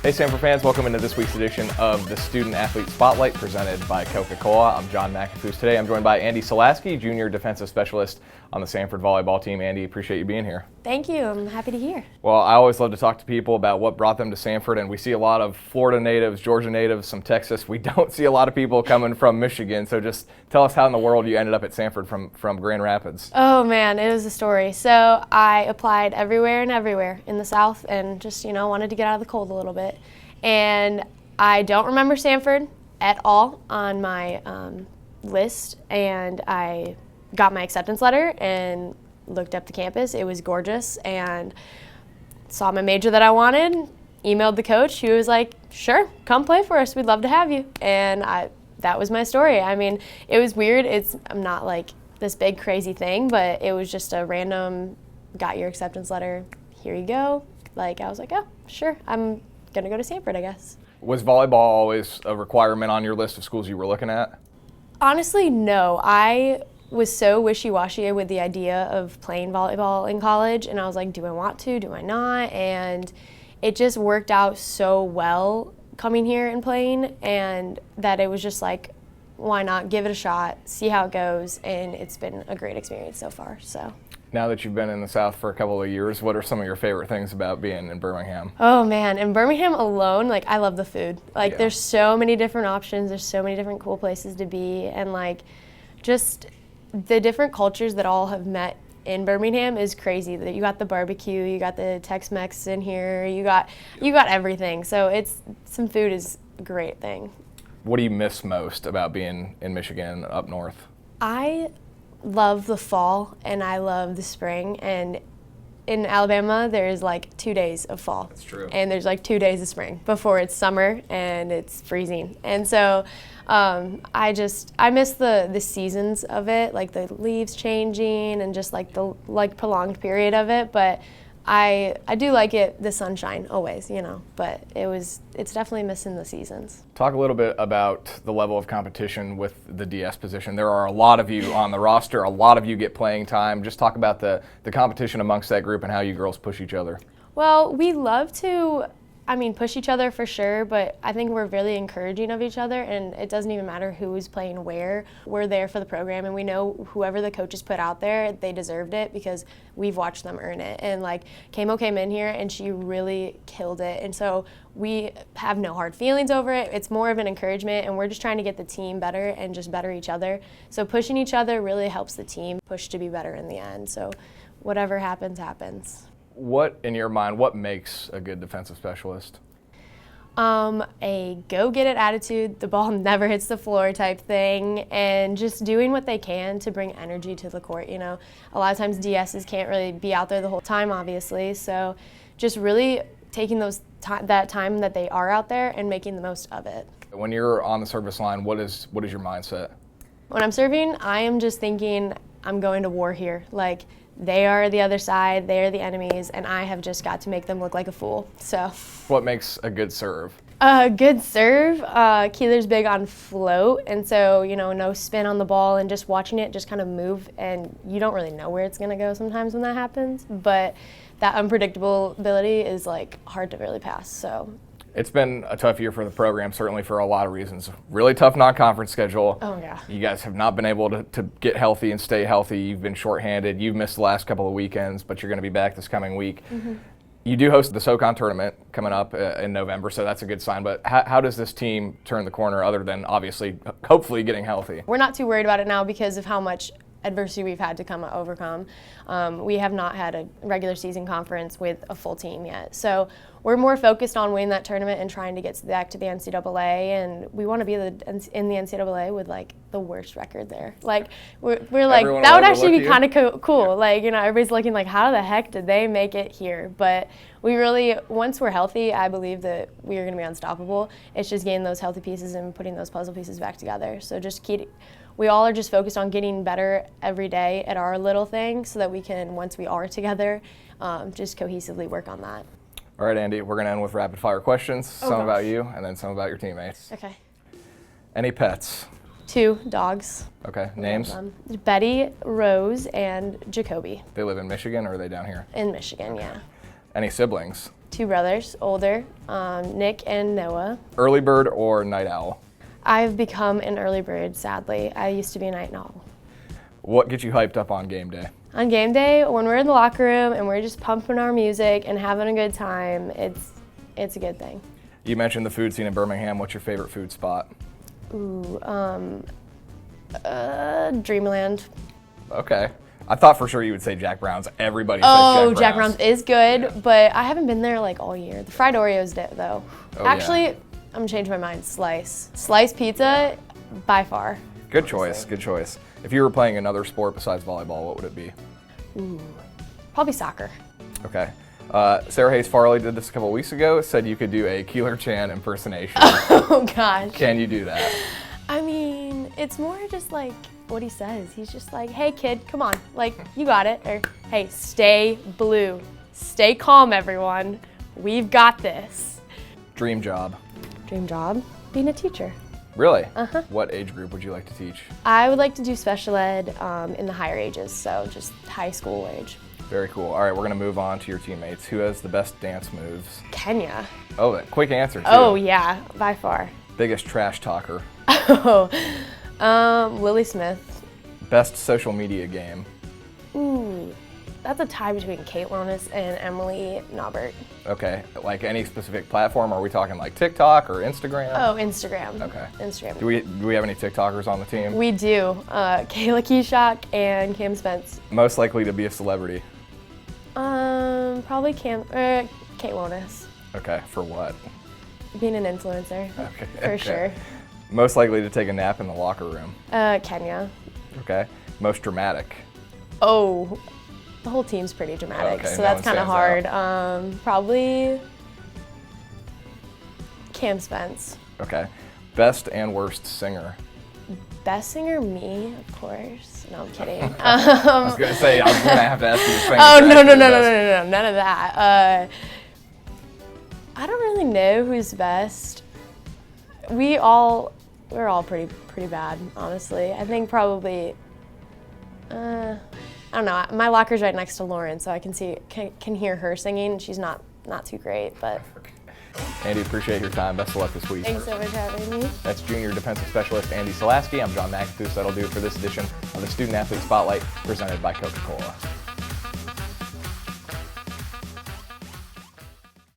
Hey Samford fans, welcome into this week's edition of the Student Athlete Spotlight presented by Coca-Cola. I'm John McAfoose. Today I'm joined by Andie Salasky, Junior Defensive Specialist on the Samford volleyball team. Andie, appreciate you being here. Thank you. I'm happy to hear. Well, I always love to talk to people about what brought them to Samford, and we see a lot of Florida natives, Georgia natives, some Texas. We don't see a lot of people coming from Michigan, so just tell us how in the world you ended up at Samford from Grand Rapids. Oh man, it was a story. So I applied everywhere in the South and just, wanted to get out of the cold a little bit. And I don't remember Samford at all on my list, and I got my acceptance letter and looked up the campus. It was gorgeous, and saw my major that I wanted, emailed the coach, who was like, sure, come play for us, we'd love to have you. And that was my story. I mean, it was weird. I'm not like this big crazy thing, but it was just a random, got your acceptance letter, here you go. Like, I was like, oh, sure, I'm gonna go to Samford, I guess. Was volleyball always a requirement on your list of schools you were looking at? Honestly, no. I was so wishy-washy with the idea of playing volleyball in college, and I was like, do I want to, do I not? And it just worked out so well coming here and playing, and that it was just like, why not give it a shot, see how it goes, and it's been a great experience so far. So. Now that you've been in the South for a couple of years, what are some of your favorite things about being in Birmingham? Oh man, in Birmingham alone, I love the food. There's so many different options, there's so many different cool places to be, and just the different cultures that all have met in Birmingham is crazy. That you got the barbecue, you got the Tex-Mex in here, you got everything. So some food is a great thing. What do you miss most about being in Michigan up north? I love the fall and I love the spring, and in Alabama there's 2 days of fall. That's true. And there's 2 days of spring before it's summer and it's freezing. And so I miss the seasons of it, the leaves changing and just the prolonged period of it, but I do like it, the sunshine always, but it's definitely missing the seasons. Talk a little bit about the level of competition with the DS position. There are a lot of you on the roster, a lot of you get playing time. Just talk about the competition amongst that group and how you girls push each other. Well, we love to push each other for sure, but I think we're really encouraging of each other, and it doesn't even matter who's playing where. We're there for the program, and we know whoever the coaches put out there, they deserved it because we've watched them earn it. And Kamo came in here and she really killed it, and so we have no hard feelings over it. It's more of an encouragement, and we're just trying to get the team better and just better each other. So pushing each other really helps the team push to be better in the end. So whatever happens, happens. What, in your mind, what makes a good defensive specialist? A go-get-it attitude, the ball never hits the floor type thing, and just doing what they can to bring energy to the court. A lot of times DSs can't really be out there the whole time, obviously, so just really taking that time that they are out there and making the most of it. When you're on the service line, what is your mindset? When I'm serving, I am just thinking I'm going to war here. They are the other side, they are the enemies, and I have just got to make them look like a fool. So. What makes a good serve? A good serve, Keeler's big on float, and so, no spin on the ball and just watching it just kind of move, and you don't really know where it's going to go sometimes when that happens, but that unpredictability is hard to really pass, so. It's been a tough year for the program, certainly for a lot of reasons. Really tough non-conference schedule. Oh, yeah. You guys have not been able to get healthy and stay healthy. You've been shorthanded. You've missed the last couple of weekends, but you're going to be back this coming week. Mm-hmm. You do host the SoCon tournament coming up in November, so that's a good sign. But how does this team turn the corner other than, obviously, hopefully getting healthy? We're not too worried about it now because of how much adversity we've had to overcome. We have not had a regular season conference with a full team yet. So we're more focused on winning that tournament and trying to get back to the NCAA, and we want to be in the NCAA with the worst record there. We're that would actually be kind of cool. Yeah. Everybody's looking how the heck did they make it here? But we really, once we're healthy, I believe that we are going to be unstoppable. It's just getting those healthy pieces and putting those puzzle pieces back together. So we all are just focused on getting better every day at our little thing so that we can, once we are together, just cohesively work on that. All right, Andie, we're going to end with rapid fire questions, some about you and then some about your teammates. Okay. Any pets? 2 dogs. Okay, names? Betty, Rose, and Jacoby. They live in Michigan or are they down here? In Michigan, okay. Yeah. Any siblings? 2 brothers, older, Nick and Noah. Early bird or night owl? I've become an early bird, sadly. I used to be a night owl. What gets you hyped up on game day? On game day, when we're in the locker room and we're just pumping our music and having a good time, it's a good thing. You mentioned the food scene in Birmingham. What's your favorite food spot? Ooh, Dreamland. Okay. I thought for sure you would say Jack Brown's. Everybody says Jack Brown's is good, but I haven't been there like all year. The fried Oreos though. Oh, Actually, yeah. I'm gonna change my mind. Slice pizza, by far. Good choice, good choice. If you were playing another sport besides volleyball, what would it be? Ooh, probably soccer. Okay. Sarah Hayes Farley did this a couple weeks ago, said you could do a Keeler Chan impersonation. Oh gosh. Can you do that? I mean, it's more just like what he says. He's just like, hey kid, come on, like you got it. Or hey, stay blue. Stay calm, everyone. We've got this. Dream job? Dream job? Being a teacher. Really? Uh-huh. What age group would you like to teach? I would like to do special ed in the higher ages, so just high school age. Very cool. All right, we're gonna move on to your teammates. Who has the best dance moves? Kenya. Oh, that quick answer too. Oh yeah, by far. Biggest trash talker? Oh, Lily Smith. Best social media game? Ooh, that's a tie between Kate Lonis and Emily Naubert. Okay, like any specific platform? Are we talking like TikTok or Instagram? Oh, Instagram. Okay. Instagram. Do we have any TikTokers on the team? We do. Kayla Keyshock and Cam Spence. Most likely to be a celebrity? Probably Kate Lonis. Okay, for what? Being an influencer. Okay. For sure. Most likely to take a nap in the locker room? Kenya. Okay. Most dramatic? Oh, the whole team's pretty dramatic, Okay, so no that's one kind of stands hard. Probably Cam Spence. Okay. Best and worst singer? Best singer, me, of course. No, I'm kidding. I was gonna say, I was gonna have to ask you to sing. Oh, no, none of that. I don't really know who's best. We're all pretty bad, honestly. I think probably, I don't know. My locker's right next to Lauren, so I can hear her singing. She's not too great, but. Andie, appreciate your time. Best of luck this week. Thanks so much for having me. That's junior defensive specialist Andie Salasky. I'm John McAdoo. That'll do it for this edition of the Student Athlete Spotlight presented by Coca-Cola.